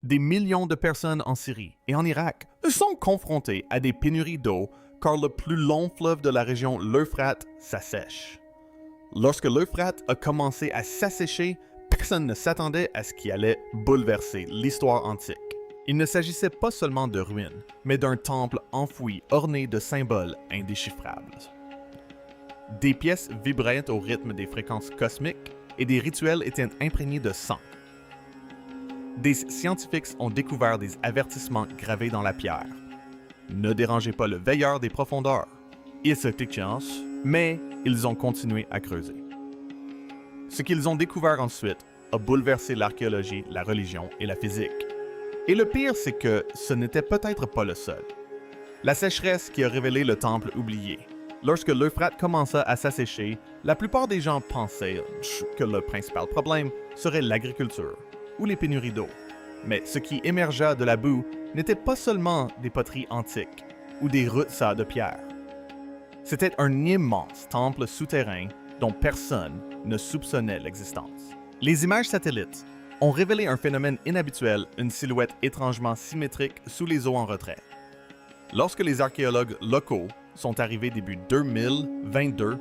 Des millions de personnes en Syrie et en Irak sont confrontées à des pénuries d'eau car le plus long fleuve de la région, l'Euphrate, s'assèche. Lorsque l'Euphrate a commencé à s'assécher, personne ne s'attendait à ce qui allait bouleverser l'histoire antique. Il ne s'agissait pas seulement de ruines, mais d'un temple enfoui orné de symboles indéchiffrables. Des pièces vibraient au rythme des fréquences cosmiques et des rituels étaient imprégnés de sang. Des scientifiques ont découvert des avertissements gravés dans la pierre. Ne dérangez pas le veilleur des profondeurs. Ils se chance, mais ils ont continué à creuser. Ce qu'ils ont découvert ensuite a bouleversé l'archéologie, la religion et la physique. Et le pire, c'est que ce n'était peut-être pas le seul. La sécheresse qui a révélé le temple oublié. Lorsque l'Euphrate commença à s'assécher, la plupart des gens pensaient que le principal problème serait l'agriculture ou les pénuries d'eau. Mais ce qui émergea de la boue n'était pas seulement des poteries antiques ou des rutsas de pierre. C'était un immense temple souterrain dont personne ne soupçonnait l'existence. Les images satellites ont révélé un phénomène inhabituel, une silhouette étrangement symétrique sous les eaux en retrait. Lorsque les archéologues locaux sont arrivés début 2022,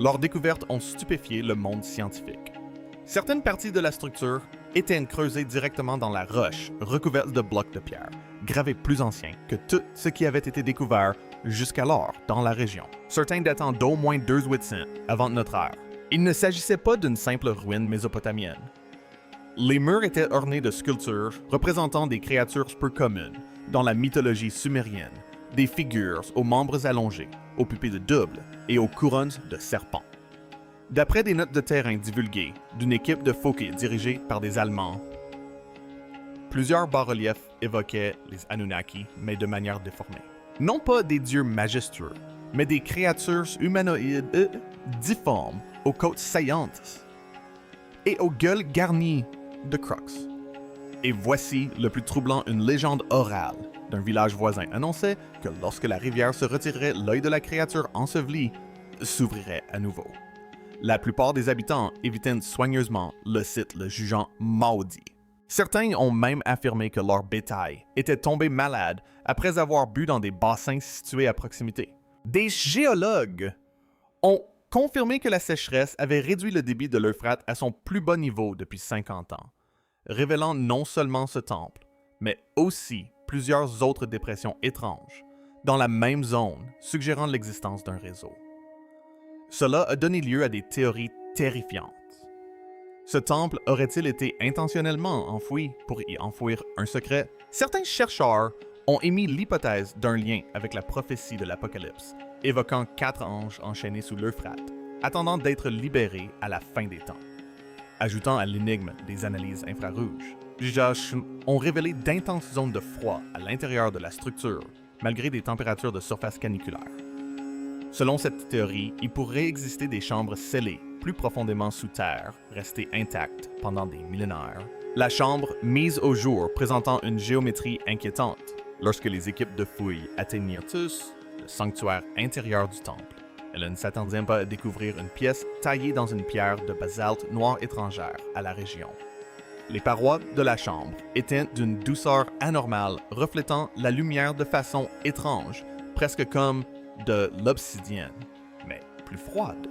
leurs découvertes ont stupéfié le monde scientifique. Certaines parties de la structure étaient creusées directement dans la roche, recouvertes de blocs de pierre, gravés plus anciens que tout ce qui avait été découvert jusqu'alors dans la région, certains datant d'au moins 2800 avant notre ère. Il ne s'agissait pas d'une simple ruine mésopotamienne. Les murs étaient ornés de sculptures représentant des créatures peu communes dans la mythologie sumérienne, des figures aux membres allongés, aux pupilles de double et aux couronnes de serpents. D'après des notes de terrain divulguées d'une équipe de Fouquet dirigée par des Allemands, plusieurs bas-reliefs évoquaient les Anunnaki, mais de manière déformée. Non pas des dieux majestueux, mais des créatures humanoïdes difformes aux côtes saillantes et aux gueules garnies de crocs. Et voici le plus troublant, une légende orale d'un village voisin annonçait que lorsque la rivière se retirerait, l'œil de la créature ensevelie s'ouvrirait à nouveau. La plupart des habitants évitaient soigneusement le site, le jugeant maudit. Certains ont même affirmé que leur bétail était tombé malade après avoir bu dans des bassins situés à proximité. Des géologues ont confirmé que la sécheresse avait réduit le débit de l'Euphrate à son plus bas niveau depuis 50 ans, révélant non seulement ce temple, mais aussi plusieurs autres dépressions étranges dans la même zone, suggérant l'existence d'un réseau. Cela a donné lieu à des théories terrifiantes. Ce temple aurait-il été intentionnellement enfoui pour y enfouir un secret? Certains chercheurs ont émis l'hypothèse d'un lien avec la prophétie de l'Apocalypse, évoquant 4 anges enchaînés sous l'Euphrate, attendant d'être libérés à la fin des temps. Ajoutant à l'énigme des analyses infrarouges, juges ont révélé d'intenses zones de froid à l'intérieur de la structure, malgré des températures de surface caniculaires. Selon cette théorie, il pourrait exister des chambres scellées plus profondément sous terre, restées intactes pendant des millénaires. La chambre mise au jour présentant une géométrie inquiétante lorsque les équipes de fouilles atteignirent tous le sanctuaire intérieur du temple. Elles ne s'attendaient pas à découvrir une pièce taillée dans une pierre de basalte noire étrangère à la région. Les parois de la chambre étaient d'une douceur anormale, reflétant la lumière de façon étrange, presque comme de l'obsidienne, mais plus froide.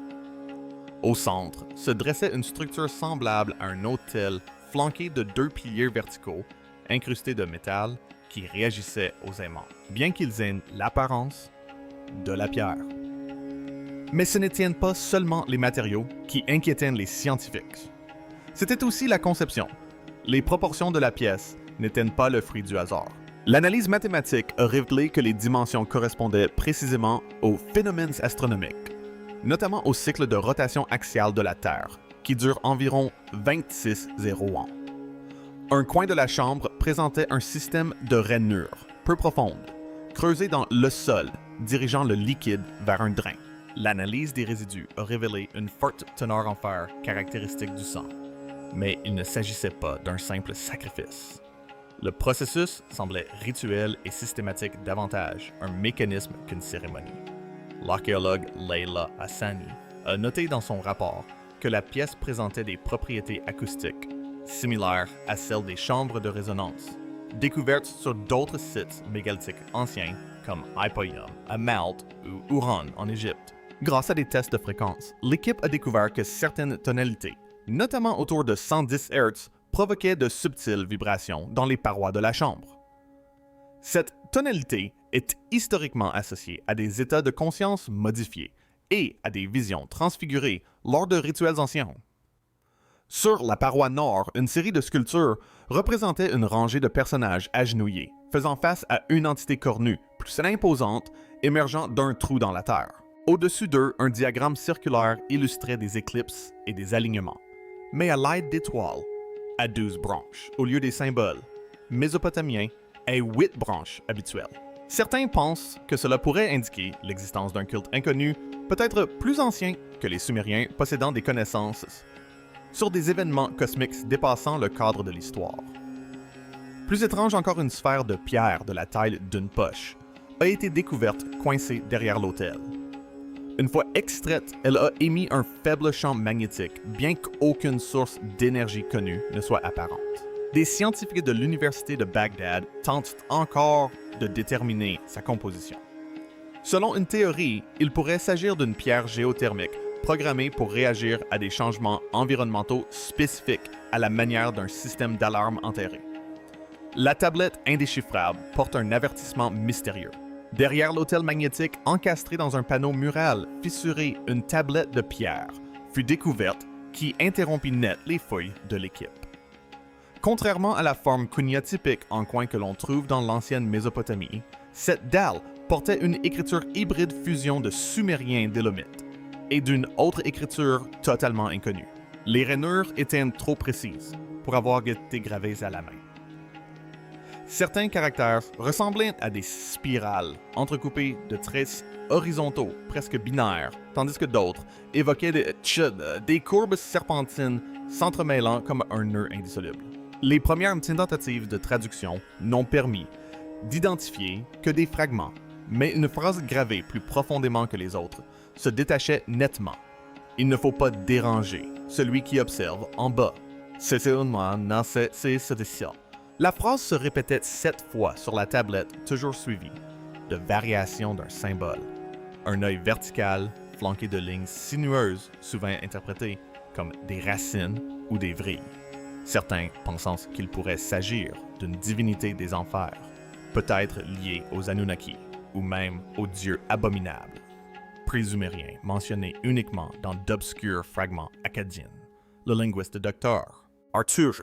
Au centre se dressait une structure semblable à un autel flanqué de 2 piliers verticaux, incrustés de métal, qui réagissaient aux aimants, bien qu'ils aient l'apparence de la pierre. Mais ce n'étaient pas seulement les matériaux qui inquiétaient les scientifiques. C'était aussi la conception. Les proportions de la pièce n'étaient pas le fruit du hasard. L'analyse mathématique a révélé que les dimensions correspondaient précisément aux phénomènes astronomiques, notamment au cycle de rotation axiale de la Terre, qui dure environ 26,0 ans. Un coin de la chambre présentait un système de rainures peu profondes, creusées dans le sol, dirigeant le liquide vers un drain. L'analyse des résidus a révélé une forte teneur en fer caractéristique du sang, mais il ne s'agissait pas d'un simple sacrifice. Le processus semblait rituel et systématique davantage un mécanisme qu'une cérémonie. L'archéologue Leila Hassani a noté dans son rapport que la pièce présentait des propriétés acoustiques similaires à celles des chambres de résonance, découvertes sur d'autres sites mégalithiques anciens comme Hypoium à Malte ou Uran en Égypte. Grâce à des tests de fréquence, l'équipe a découvert que certaines tonalités, notamment autour de 110 Hz, provoquaient de subtiles vibrations dans les parois de la chambre. Cette tonalité est historiquement associée à des états de conscience modifiés et à des visions transfigurées lors de rituels anciens. Sur la paroi nord, une série de sculptures représentait une rangée de personnages agenouillés, faisant face à une entité cornue, plus imposante, émergeant d'un trou dans la terre. Au-dessus d'eux, un diagramme circulaire illustrait des éclipses et des alignements, mais à l'aide d'étoiles, à 12 branches, au lieu des symboles mésopotamiens et 8 branches habituelles. Certains pensent que cela pourrait indiquer l'existence d'un culte inconnu, peut-être plus ancien que les Sumériens, possédant des connaissances sur des événements cosmiques dépassant le cadre de l'histoire. Plus étrange encore, une sphère de pierre de la taille d'une poche a été découverte coincée derrière l'autel. Une fois extraite, elle a émis un faible champ magnétique, bien qu'aucune source d'énergie connue ne soit apparente. Des scientifiques de l'université de Bagdad tentent encore de déterminer sa composition. Selon une théorie, il pourrait s'agir d'une pierre géothermique programmée pour réagir à des changements environnementaux spécifiques à la manière d'un système d'alarme enterré. La tablette indéchiffrable porte un avertissement mystérieux. Derrière l'autel magnétique, encastré dans un panneau mural fissuré, une tablette de pierre fut découverte qui interrompit net les fouilles de l'équipe. Contrairement à la forme cuniotypique en coin que l'on trouve dans l'ancienne Mésopotamie, cette dalle portait une écriture hybride fusion de sumérien d'Élomite et d'une autre écriture totalement inconnue. Les rainures étaient trop précises pour avoir été gravées à la main. Certains caractères ressemblaient à des spirales entrecoupées de traits horizontaux, presque binaires, tandis que d'autres évoquaient des courbes serpentines s'entremêlant comme un nœud indissoluble. Les premières tentatives de traduction n'ont permis d'identifier que des fragments, mais une phrase gravée plus profondément que les autres se détachait nettement. Il ne faut pas déranger celui qui observe en bas. La phrase se répétait 7 fois sur la tablette, toujours suivie de variations d'un symbole. Un œil vertical, flanqué de lignes sinueuses, souvent interprétées comme des racines ou des vrilles. Certains pensant qu'il pourrait s'agir d'une divinité des enfers, peut-être liée aux Anunnaki ou même aux dieux abominables, présumériens mentionnés uniquement dans d'obscurs fragments acadiens. Le linguiste Dr. Arthur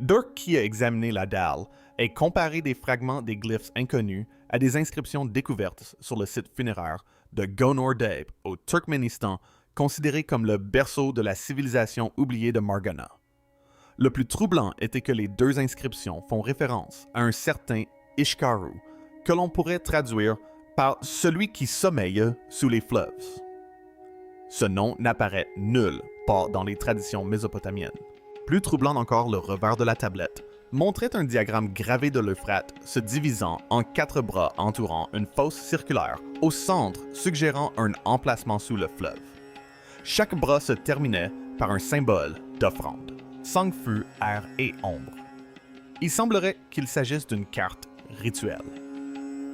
Dirk, qui a examiné la dalle et comparé des fragments des glyphes inconnus à des inscriptions découvertes sur le site funéraire de Gonor-Deb au Turkménistan, considéré comme le berceau de la civilisation oubliée de Margana. Le plus troublant était que les deux inscriptions font référence à un certain Ishkaru, que l'on pourrait traduire par « celui qui sommeille sous les fleuves ». Ce nom n'apparaît nulle part dans les traditions mésopotamiennes. Plus troublant encore, le revers de la tablette montrait un diagramme gravé de l'Euphrate se divisant en 4 bras entourant une fosse circulaire au centre suggérant un emplacement sous le fleuve. Chaque bras se terminait par un symbole d'offrande. Sang, feu, air et ombre. Il semblerait qu'il s'agisse d'une carte rituelle.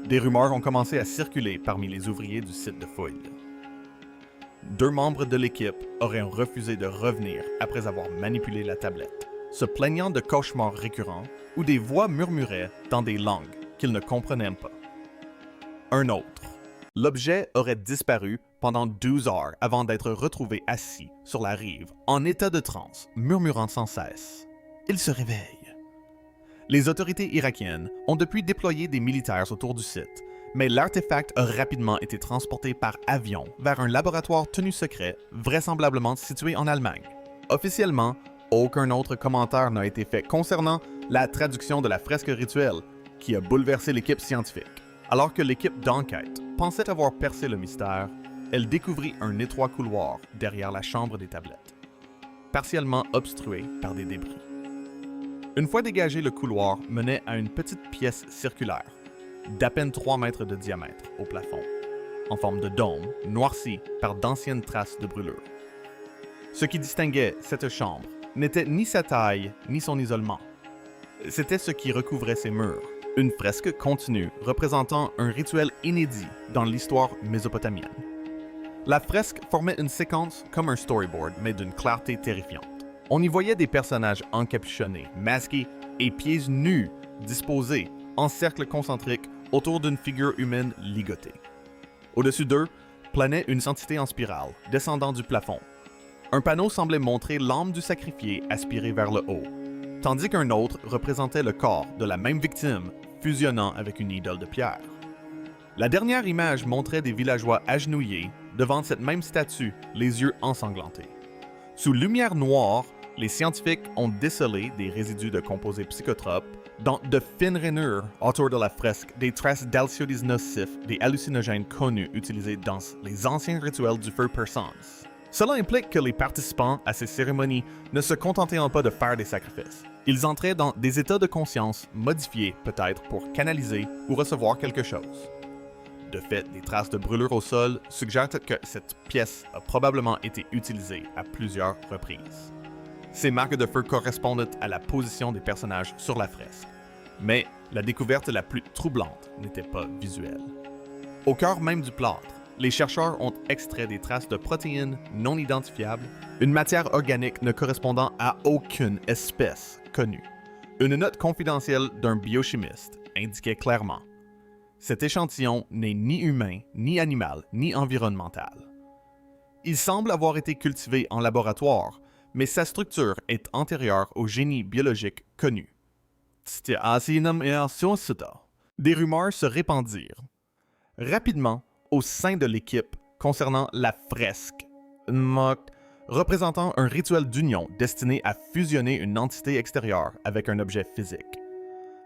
Des rumeurs ont commencé à circuler parmi les ouvriers du site de fouilles. 2 membres de l'équipe auraient refusé de revenir après avoir manipulé la tablette, se plaignant de cauchemars récurrents ou des voix murmuraient dans des langues qu'ils ne comprenaient pas. Un autre. L'objet aurait disparu pendant 12 heures avant d'être retrouvé assis sur la rive, en état de transe, murmurant sans cesse. Il se réveille. Les autorités irakiennes ont depuis déployé des militaires autour du site, mais l'artefact a rapidement été transporté par avion vers un laboratoire tenu secret, vraisemblablement situé en Allemagne. Officiellement, aucun autre commentaire n'a été fait concernant la traduction de la fresque rituelle qui a bouleversé l'équipe scientifique. Alors que l'équipe d'enquête pensait avoir percé le mystère, elle découvrit un étroit couloir derrière la chambre des tablettes, partiellement obstrué par des débris. Une fois dégagé, le couloir menait à une petite pièce circulaire, d'à peine 3 mètres de diamètre au plafond, en forme de dôme, noirci par d'anciennes traces de brûlure. Ce qui distinguait cette chambre n'était ni sa taille ni son isolement. c'était ce qui recouvrait ces murs. Une fresque continue représentant un rituel inédit dans l'histoire mésopotamienne. La fresque formait une séquence comme un storyboard, mais d'une clarté terrifiante. On y voyait des personnages encapuchonnés, masqués et pieds nus, disposés en cercle concentrique autour d'une figure humaine ligotée. Au-dessus d'eux, planait une entité en spirale, descendant du plafond. Un panneau semblait montrer l'âme du sacrifié aspirée vers le haut, tandis qu'un autre représentait le corps de la même victime, fusionnant avec une idole de pierre. La dernière image montrait des villageois agenouillés devant cette même statue, les yeux ensanglantés. Sous lumière noire, les scientifiques ont décelé des résidus de composés psychotropes dans de fines rainures autour de la fresque, des traces d'alciodes nocifs, des hallucinogènes connus utilisés dans les anciens rituels du feu persan. Cela implique que les participants à ces cérémonies ne se contentaient pas de faire des sacrifices. Ils entraient dans des états de conscience modifiés peut-être pour canaliser ou recevoir quelque chose. De fait, des traces de brûlure au sol suggèrent que cette pièce a probablement été utilisée à plusieurs reprises. Ces marques de feu correspondent à la position des personnages sur la fresque. Mais la découverte la plus troublante n'était pas visuelle. Au cœur même du plâtre, les chercheurs ont extrait des traces de protéines non identifiables, une matière organique ne correspondant à aucune espèce connue. Une note confidentielle d'un biochimiste indiquait clairement: cet échantillon n'est ni humain, ni animal, ni environnemental. Il semble avoir été cultivé en laboratoire, mais sa structure est antérieure au génie biologique connu. Des rumeurs se répandirent rapidement au sein de l'équipe concernant la fresque, représentant un rituel d'union destiné à fusionner une entité extérieure avec un objet physique.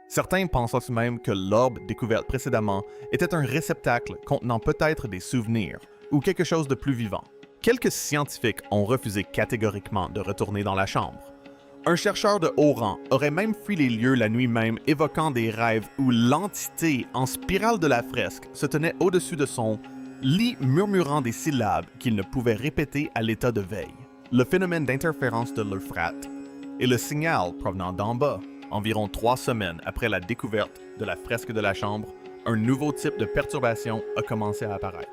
Certains pensent même que l'orbe découverte précédemment était un réceptacle contenant peut-être des souvenirs ou quelque chose de plus vivant. Quelques scientifiques ont refusé catégoriquement de retourner dans la chambre. Un chercheur de haut rang aurait même fui les lieux la nuit même, évoquant des rêves où l'entité en spirale de la fresque se tenait au-dessus de son lit, murmurant des syllabes qu'il ne pouvait répéter à l'état de veille. Le phénomène d'interférence de l'Euphrate et le signal provenant d'en bas. Environ 3 semaines après la découverte de la fresque de la chambre, un nouveau type de perturbation a commencé à apparaître.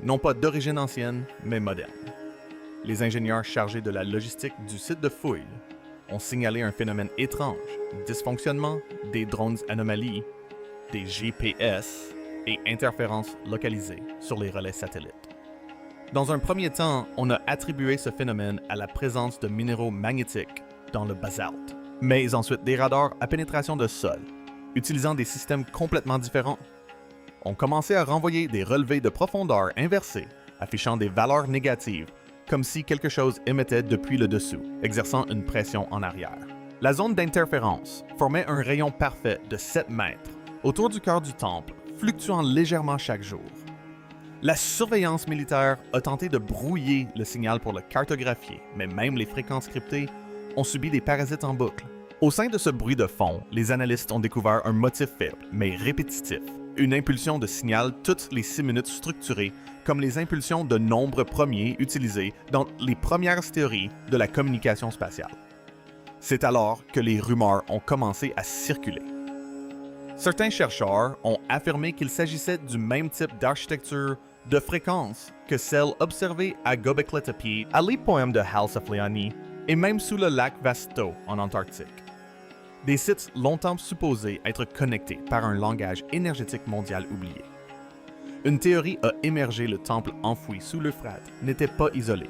Non pas d'origine ancienne, mais moderne. Les ingénieurs chargés de la logistique du site de fouille ont signalé un phénomène étrange, dysfonctionnement des drones anomalies, des GPS et interférences localisées sur les relais satellites. Dans un premier temps, on a attribué ce phénomène à la présence de minéraux magnétiques dans le basalte, mais ensuite des radars à pénétration de sol, utilisant des systèmes complètement différents. On commençait à renvoyer des relevés de profondeur inversés, affichant des valeurs négatives, comme si quelque chose émettait depuis le dessous, exerçant une pression en arrière. La zone d'interférence formait un rayon parfait de 7 mètres autour du cœur du temple, fluctuant légèrement chaque jour. La surveillance militaire a tenté de brouiller le signal pour le cartographier, mais même les fréquences cryptées ont subi des parasites en boucle. Au sein de ce bruit de fond, les analystes ont découvert un motif faible, mais répétitif. Une impulsion de signal toutes les 6 minutes structurée, comme les impulsions de nombres premiers utilisées dans les premières théories de la communication spatiale. C'est alors que les rumeurs ont commencé à circuler. Certains chercheurs ont affirmé qu'il s'agissait du même type d'architecture de fréquence que celle observée à Göbekli Tepe, à l'hippodrome de Halsafliani et même sous le lac Vasto en Antarctique. Des sites longtemps supposés être connectés par un langage énergétique mondial oublié. Une théorie a émergé: le temple enfoui sous l'Euphrate n'était pas isolé.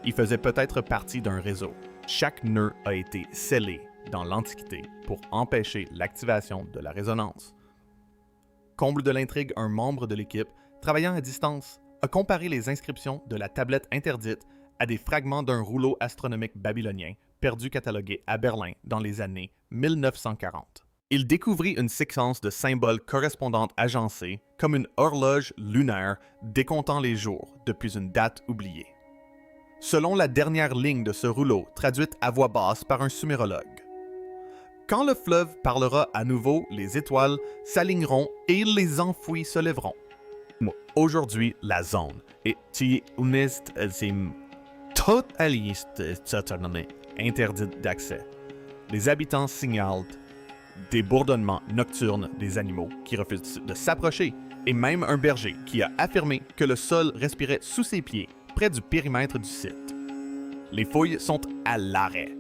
Il faisait peut-être partie d'un réseau. Chaque nœud a été scellé dans l'Antiquité pour empêcher l'activation de la résonance. Comble de l'intrigue, un membre de l'équipe, travaillant à distance, a comparé les inscriptions de la tablette interdite à des fragments d'un rouleau astronomique babylonien perdu catalogué à Berlin dans les années 1940. Il découvrit une séquence de symboles correspondantes agencées comme une horloge lunaire décomptant les jours depuis une date oubliée. Selon la dernière ligne de ce rouleau, traduite à voix basse par un sumérologue. Quand le fleuve parlera à nouveau, les étoiles s'aligneront et les enfouis se lèveront. Aujourd'hui, la zone est totalement interdite d'accès. Les habitants signalent des bourdonnements nocturnes des animaux qui refusent de s'approcher et même un berger qui a affirmé que le sol respirait sous ses pieds près du périmètre du site. Les fouilles sont à l'arrêt.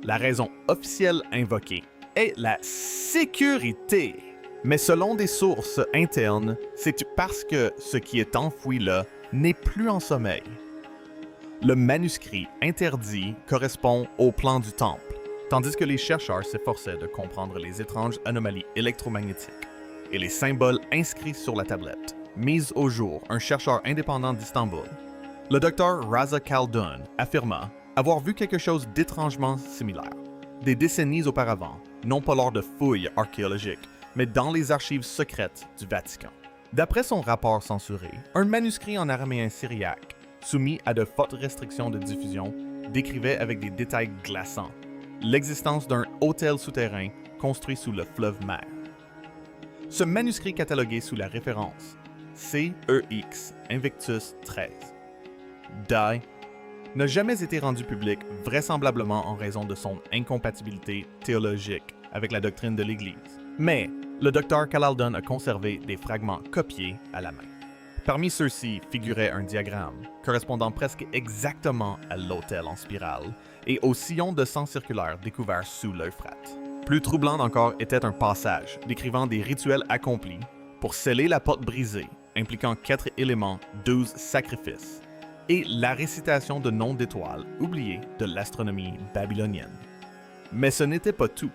La raison officielle invoquée est la sécurité. Mais selon des sources internes, c'est parce que ce qui est enfoui là n'est plus en sommeil. Le manuscrit interdit correspond au plan du temple, tandis que les chercheurs s'efforçaient de comprendre les étranges anomalies électromagnétiques et les symboles inscrits sur la tablette, mise au jour un chercheur indépendant d'Istanbul. Le docteur Raza Khaldun affirma avoir vu quelque chose d'étrangement similaire, des décennies auparavant, non pas lors de fouilles archéologiques, mais dans les archives secrètes du Vatican. D'après son rapport censuré, un manuscrit en araméen syriaque, soumis à de fortes restrictions de diffusion, décrivait avec des détails glaçants l'existence d'un hôtel souterrain construit sous le fleuve mer. Ce manuscrit catalogué sous la référence CEX Invictus 13 Die n'a jamais été rendu public, vraisemblablement en raison de son incompatibilité théologique avec la doctrine de l'Église. Mais le docteur Khaldun a conservé des fragments copiés à la main. Parmi ceux-ci figurait un diagramme correspondant presque exactement à l'autel en spirale et au sillon de sang circulaire découvert sous l'Euphrate. Plus troublant encore était un passage décrivant des rituels accomplis pour sceller la porte brisée, impliquant 4 éléments, 12 sacrifices, et la récitation de noms d'étoiles oubliées de l'astronomie babylonienne. Mais ce n'était pas tout.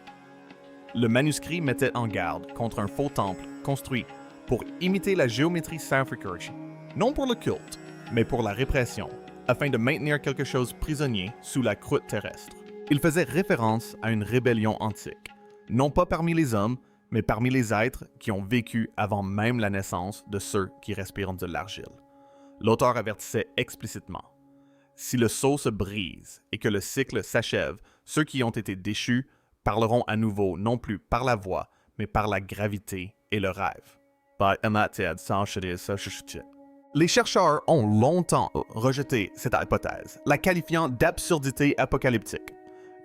Le manuscrit mettait en garde contre un faux temple construit pour imiter la géométrie Safrikurchi, non pour le culte, mais pour la répression, afin de maintenir quelque chose prisonnier sous la croûte terrestre. Il faisait référence à une rébellion antique, non pas parmi les hommes, mais parmi les êtres qui ont vécu avant même la naissance de ceux qui respirent de l'argile. L'auteur avertissait explicitement: si le sceau se brise et que le cycle s'achève, ceux qui ont été déchus parleront à nouveau non plus par la voix, mais par la gravité et le rêve. Les chercheurs ont longtemps rejeté cette hypothèse, la qualifiant d'absurdité apocalyptique.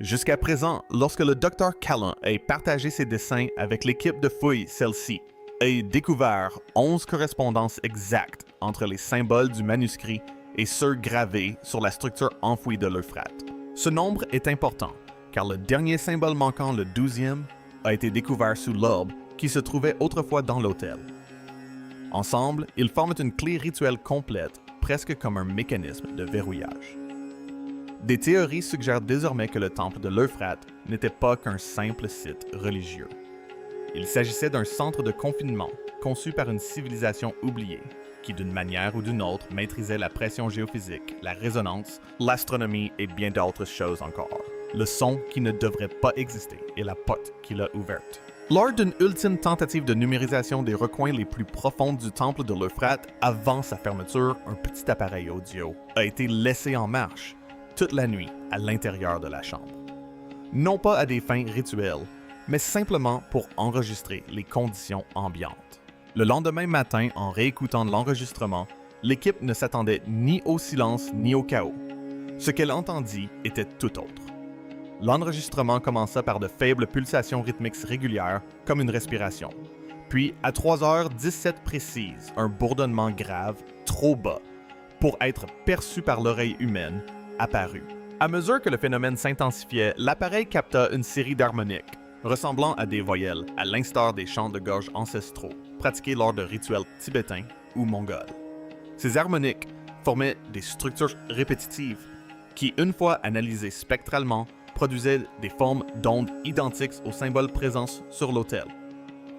Jusqu'à présent, lorsque le Dr Khaldun a partagé ses dessins avec l'équipe de fouilles, celle-ci a découvert 11 correspondances exactes entre les symboles du manuscrit et ceux gravés sur la structure enfouie de l'Euphrate. Ce nombre est important, car le dernier symbole manquant, le 12e, a été découvert sous l'orbe qui se trouvait autrefois dans l'autel. Ensemble, ils forment une clé rituelle complète, presque comme un mécanisme de verrouillage. Des théories suggèrent désormais que le temple de l'Euphrate n'était pas qu'un simple site religieux. Il s'agissait d'un centre de confinement conçu par une civilisation oubliée, qui d'une manière ou d'une autre maîtrisait la pression géophysique, la résonance, l'astronomie et bien d'autres choses encore. Le son qui ne devrait pas exister et la porte qui l'a ouverte. Lors d'une ultime tentative de numérisation des recoins les plus profonds du temple de l'Euphrate, avant sa fermeture, un petit appareil audio a été laissé en marche toute la nuit à l'intérieur de la chambre. Non pas à des fins rituelles, mais simplement pour enregistrer les conditions ambiantes. Le lendemain matin, en réécoutant l'enregistrement, l'équipe ne s'attendait ni au silence ni au chaos. Ce qu'elle entendit était tout autre. L'enregistrement commença par de faibles pulsations rythmiques régulières, comme une respiration. Puis, à 3h17 précises, un bourdonnement grave, trop bas, pour être perçu par l'oreille humaine, apparut. À mesure que le phénomène s'intensifiait, l'appareil capta une série d'harmoniques, ressemblant à des voyelles, à l'instar des chants de gorge ancestraux, pratiqués lors de rituels tibétains ou mongols. Ces harmoniques formaient des structures répétitives qui, une fois analysées spectralement, produisaient des formes d'ondes identiques aux symboles présents sur l'autel.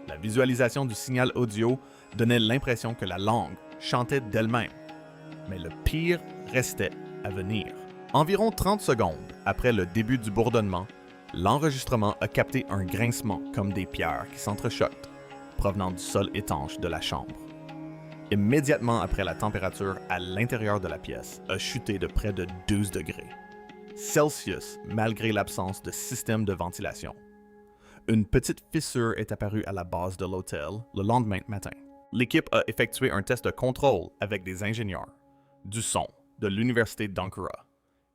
La visualisation du signal audio donnait l'impression que la langue chantait d'elle-même. Mais le pire restait à venir. Environ 30 secondes après le début du bourdonnement, l'enregistrement a capté un grincement comme des pierres qui s'entrechoquent, provenant du sol étanche de la chambre. Immédiatement après, la température à l'intérieur de la pièce a chuté de près de 12 degrés Celsius, malgré l'absence de système de ventilation. Une petite fissure est apparue à la base de l'hôtel le lendemain matin. L'équipe a effectué un test de contrôle avec des ingénieurs du son de l'université d'Ankara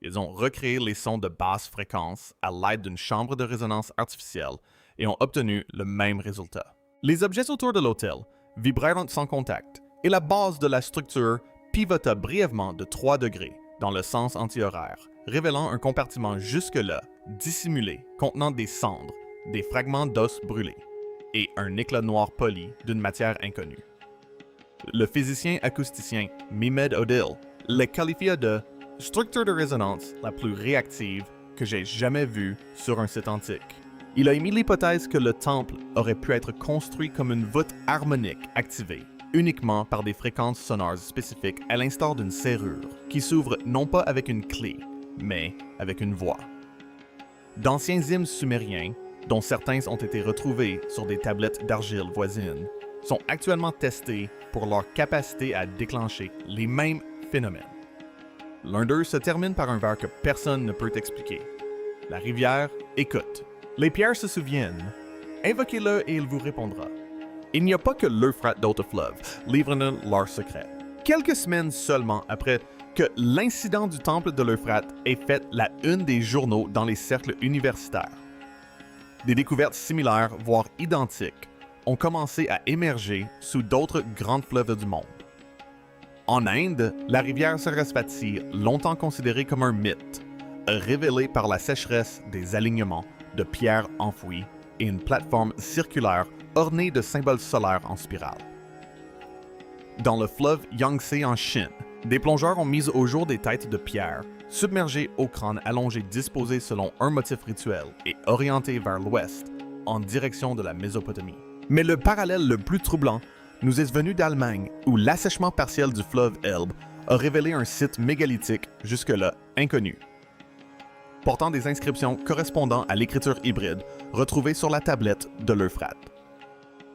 Ils ont recréé les sons de basse fréquence à l'aide d'une chambre de résonance artificielle et ont obtenu le même résultat. Les objets autour de l'hôtel vibrèrent sans contact et la base de la structure pivota brièvement de 3 degrés dans le sens antihoraire, révélant un compartiment jusque-là dissimulé contenant des cendres, des fragments d'os brûlés et un éclat noir poli d'une matière inconnue. Le physicien acousticien Mehmed Odile les qualifia de « structure de résonance la plus réactive que j'ai jamais vue sur un site antique ». Il a émis l'hypothèse que le temple aurait pu être construit comme une voûte harmonique activée uniquement par des fréquences sonores spécifiques à l'instar d'une serrure qui s'ouvre non pas avec une clé, mais avec une voix. D'anciens hymnes sumériens, dont certains ont été retrouvés sur des tablettes d'argile voisines, sont actuellement testés pour leur capacité à déclencher les mêmes phénomènes. L'un d'eux se termine par un vers que personne ne peut expliquer. La rivière écoute. Les pierres se souviennent. Invoquez-le et il vous répondra. Il n'y a pas que l'Euphrate d'autres fleuves livrent leurs secrets. Quelques semaines seulement après que l'incident du temple de l'Euphrate ait fait la une des journaux dans les cercles universitaires, des découvertes similaires, voire identiques, ont commencé à émerger sous d'autres grands fleuves du monde. En Inde, la rivière Sarasvati, longtemps considérée comme un mythe, révélé par la sécheresse des alignements de pierres enfouies et une plateforme circulaire ornée de symboles solaires en spirale. Dans le fleuve Yangtze en Chine, des plongeurs ont mis au jour des têtes de pierre, submergées au crâne allongé disposées selon un motif rituel et orientées vers l'ouest, en direction de la Mésopotamie. Mais le parallèle le plus troublant nous est venu d'Allemagne, où l'assèchement partiel du fleuve Elbe a révélé un site mégalithique jusque-là inconnu, portant des inscriptions correspondant à l'écriture hybride retrouvée sur la tablette de l'Euphrate.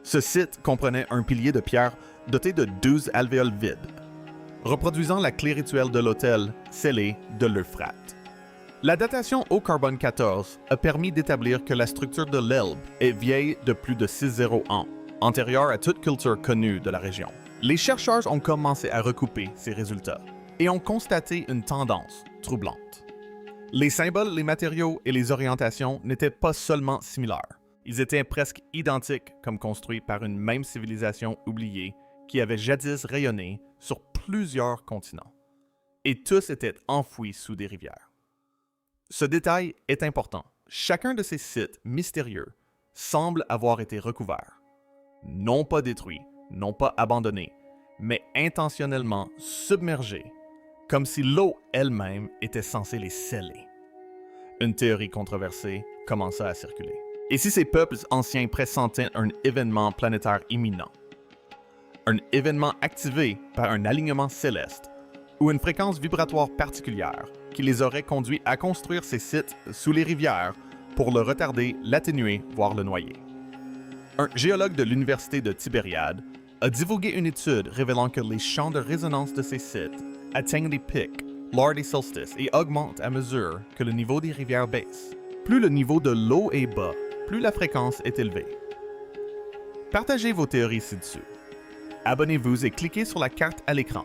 Ce site comprenait un pilier de pierre doté de 12 alvéoles vides, reproduisant la clé rituelle de l'autel scellé de l'Euphrate. La datation au carbone 14 a permis d'établir que la structure de l'Elbe est vieille de plus de 600 ans, antérieure à toute culture connue de la région. Les chercheurs ont commencé à recouper ces résultats et ont constaté une tendance troublante. Les symboles, les matériaux et les orientations n'étaient pas seulement similaires. Ils étaient presque identiques comme construits par une même civilisation oubliée qui avait jadis rayonné sur plusieurs continents. Et tous étaient enfouis sous des rivières. Ce détail est important. Chacun de ces sites mystérieux semble avoir été recouvert. Non pas détruit, non pas abandonné, mais intentionnellement submergé, comme si l'eau elle-même était censée les sceller. Une théorie controversée commença à circuler. Et si ces peuples anciens pressentaient un événement planétaire imminent? Un événement activé par un alignement céleste ou une fréquence vibratoire particulière qui les aurait conduits à construire ces sites sous les rivières pour le retarder, l'atténuer, voire le noyer. Un géologue de l'Université de Tibériade a divulgué une étude révélant que les champs de résonance de ces sites atteignent des pics lors des solstices et augmentent à mesure que le niveau des rivières baisse. Plus le niveau de l'eau est bas, plus la fréquence est élevée. Partagez vos théories ci-dessus. Abonnez-vous et cliquez sur la carte à l'écran